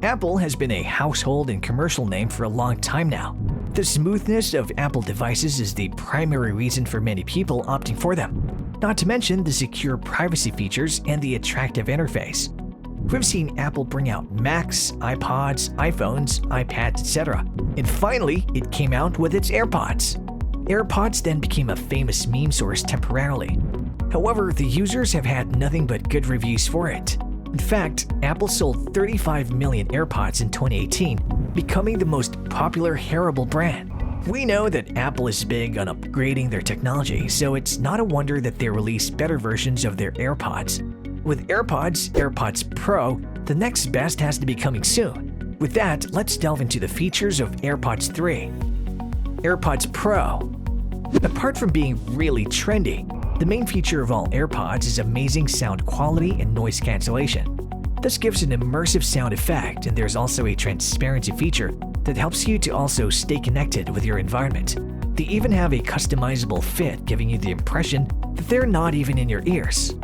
Apple has been a household and commercial name for a long time now. The smoothness of Apple devices is the primary reason for many people opting for them, not to mention the secure privacy features and the attractive interface. We've seen Apple bring out Macs, iPods, iPhones, iPads, etc. And finally, it came out with its AirPods. AirPods then became a famous meme source temporarily. However, the users have had nothing but good reviews for it. In fact, Apple sold 35 million AirPods in 2018, becoming the most popular hearable brand. We know that Apple is big on upgrading their technology, so it's not a wonder that they release better versions of their AirPods. With AirPods Pro, the next best has to be coming soon. With that, let's delve into the features of AirPods 3. AirPods Pro. Apart from being really trendy, the main feature of all AirPods is amazing sound quality and noise cancellation. This gives an immersive sound effect, and there's also a transparency feature that helps you to also stay connected with your environment. They even have a customizable fit, giving you the impression that they're not even in your ears.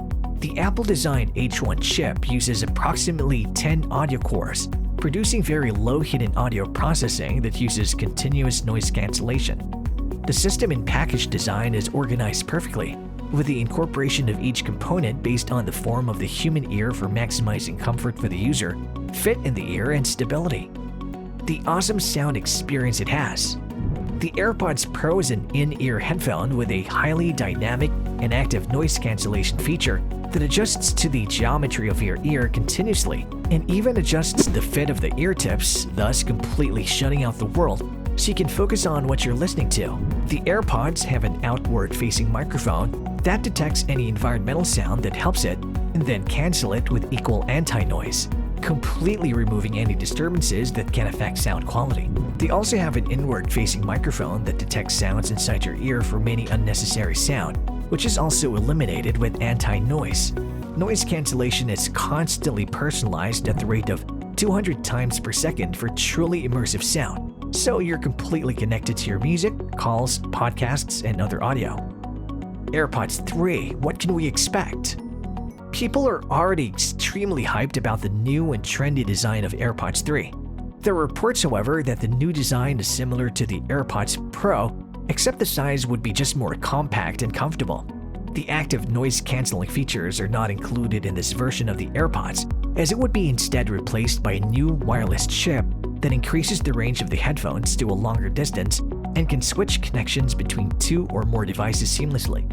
The Apple-designed H1 chip uses approximately 10 audio cores, producing very low hidden audio processing that uses continuous noise cancellation. The system and package design is organized perfectly, with the incorporation of each component based on the form of the human ear for maximizing comfort for the user, fit in the ear, and stability. The awesome sound experience it has. The AirPods Pro is an in-ear headphone with a highly dynamic and active noise cancellation feature that adjusts to the geometry of your ear continuously and even adjusts the fit of the ear tips, thus completely shutting out the world so you can focus on what you're listening to. The AirPods have an outward-facing microphone that detects any environmental sound that helps it and then cancel it with equal anti-noise, completely removing any disturbances that can affect sound quality. They also have an inward-facing microphone that detects sounds inside your ear for any unnecessary sound, which is also eliminated with anti-noise. Noise cancellation is constantly personalized at the rate of 200 times per second for truly immersive sound, so you're completely connected to your music, calls, podcasts, and other audio. AirPods 3, what can we expect? People are already extremely hyped about the new and trendy design of AirPods 3. There are reports, however, that the new design is similar to the AirPods Pro, except the size would be just more compact and comfortable. The active noise-canceling features are not included in this version of the AirPods, as it would be instead replaced by a new wireless chip that increases the range of the headphones to a longer distance and can switch connections between two or more devices seamlessly.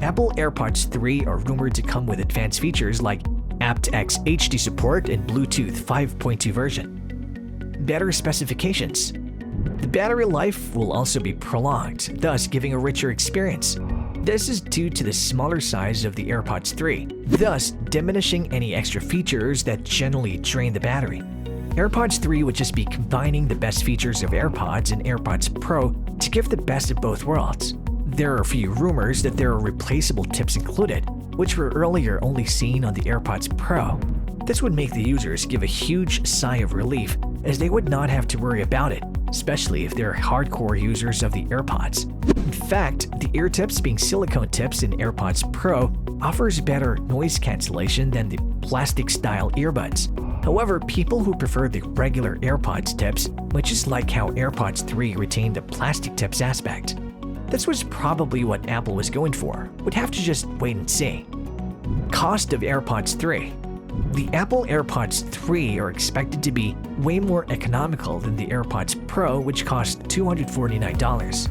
Apple AirPods 3 are rumored to come with advanced features like aptX HD support and Bluetooth 5.2 version. Better specifications. The battery life will also be prolonged, thus giving a richer experience. This is due to the smaller size of the AirPods 3, thus diminishing any extra features that generally drain the battery. AirPods 3 would just be combining the best features of AirPods and AirPods Pro to give the best of both worlds. There are a few rumors that there are replaceable tips included, which were earlier only seen on the AirPods Pro. This would make the users give a huge sigh of relief, as they would not have to worry about it, especially if they're hardcore users of the AirPods. In fact, the ear tips being silicone tips in AirPods Pro offers better noise cancellation than the plastic-style earbuds. However, people who prefer the regular AirPods tips might just like how AirPods 3 retained the plastic tips aspect. This was probably what Apple was going for. Would have to just wait and see. Cost of AirPods 3. The Apple AirPods 3 are expected to be way more economical than the AirPods Pro, which cost $249.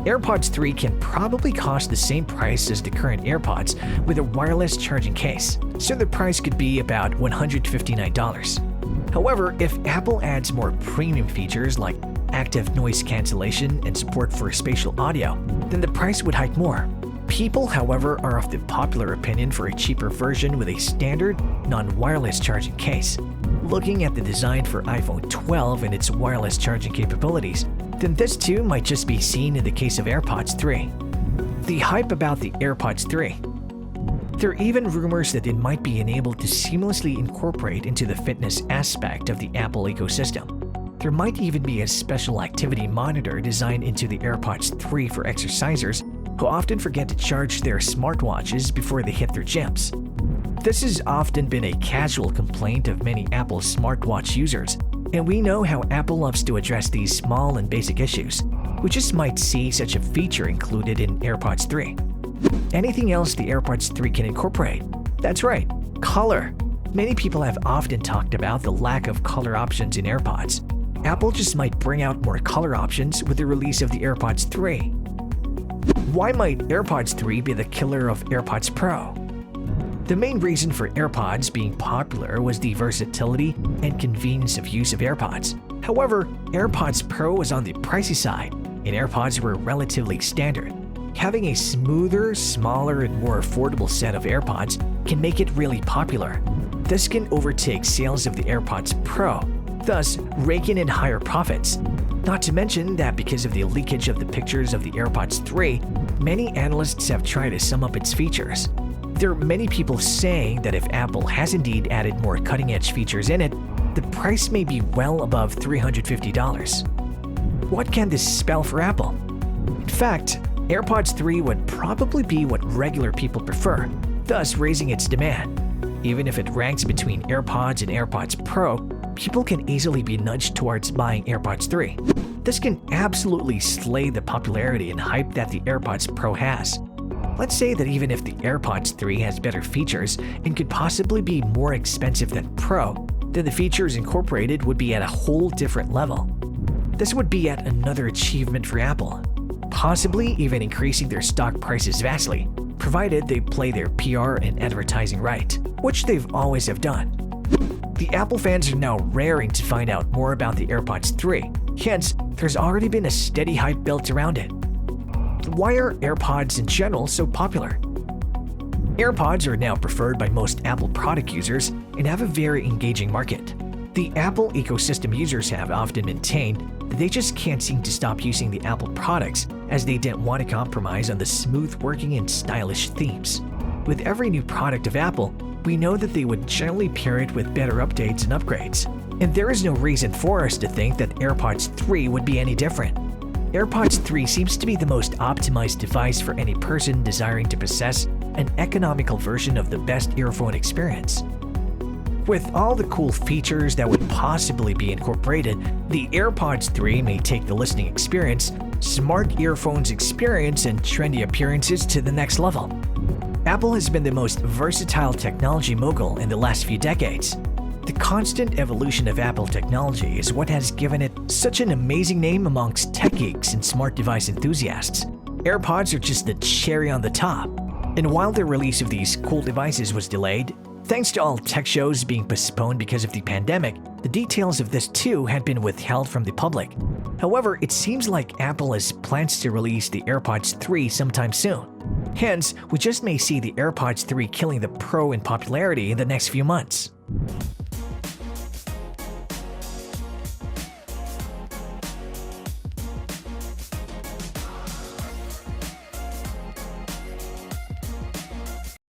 AirPods 3 can probably cost the same price as the current AirPods with a wireless charging case, so the price could be about $159. However, if Apple adds more premium features like active noise cancellation and support for spatial audio, then the price would hike more. People, however, are of the popular opinion for a cheaper version with a standard, non-wireless charging case. Looking at the design for iPhone 12 and its wireless charging capabilities, then this too might just be seen in the case of AirPods 3. The hype about the AirPods 3. There are even rumors that it might be enabled to seamlessly incorporate into the fitness aspect of the Apple ecosystem. There might even be a special activity monitor designed into the AirPods 3 for exercisers who often forget to charge their smartwatches before they hit their gyms. This has often been a casual complaint of many Apple smartwatch users, and we know how Apple loves to address these small and basic issues. We just might see such a feature included in AirPods 3. Anything else the AirPods 3 can incorporate? That's right, color. Many people have often talked about the lack of color options in AirPods. Apple just might bring out more color options with the release of the AirPods 3. Why might AirPods 3 be the killer of AirPods Pro? The main reason for AirPods being popular was the versatility and convenience of use of AirPods. However, AirPods Pro was on the pricey side, and AirPods were relatively standard. Having a smoother, smaller, and more affordable set of AirPods can make it really popular. This can overtake sales of the AirPods Pro, thus raking in higher profits. Not to mention that because of the leakage of the pictures of the AirPods 3, many analysts have tried to sum up its features. There are many people saying that if Apple has indeed added more cutting-edge features in it, the price may be well above $350. What can this spell for Apple? In fact, AirPods 3 would probably be what regular people prefer, thus raising its demand. Even if it ranks between AirPods and AirPods Pro, people can easily be nudged towards buying AirPods 3. This can absolutely slay the popularity and hype that the AirPods Pro has. Let's say that even if the AirPods 3 has better features and could possibly be more expensive than Pro, then the features incorporated would be at a whole different level. This would be yet another achievement for Apple, possibly even increasing their stock prices vastly, provided they play their PR and advertising right, which they've always have done. The Apple fans are now raring to find out more about the AirPods 3, hence there's already been a steady hype built around it. Why are AirPods in general so popular? AirPods are now preferred by most Apple product users and have a very engaging market. The Apple ecosystem users have often maintained that they just can't seem to stop using the Apple products as they didn't want to compromise on the smooth working and stylish themes. With every new product of Apple, we know that they would generally pair it with better updates and upgrades. And there is no reason for us to think that AirPods 3 would be any different. AirPods 3 seems to be the most optimized device for any person desiring to possess an economical version of the best earphone experience. With all the cool features that would possibly be incorporated, the AirPods 3 may take the listening experience, smart earphones experience, and trendy appearances to the next level. Apple has been the most versatile technology mogul in the last few decades. The constant evolution of Apple technology is what has given it such an amazing name amongst tech geeks and smart device enthusiasts. AirPods are just the cherry on the top. And while the release of these cool devices was delayed, thanks to all tech shows being postponed because of the pandemic, the details of this too had been withheld from the public. However, it seems like Apple has plans to release the AirPods 3 sometime soon. Hence, we just may see the AirPods 3 killing the Pro in popularity in the next few months.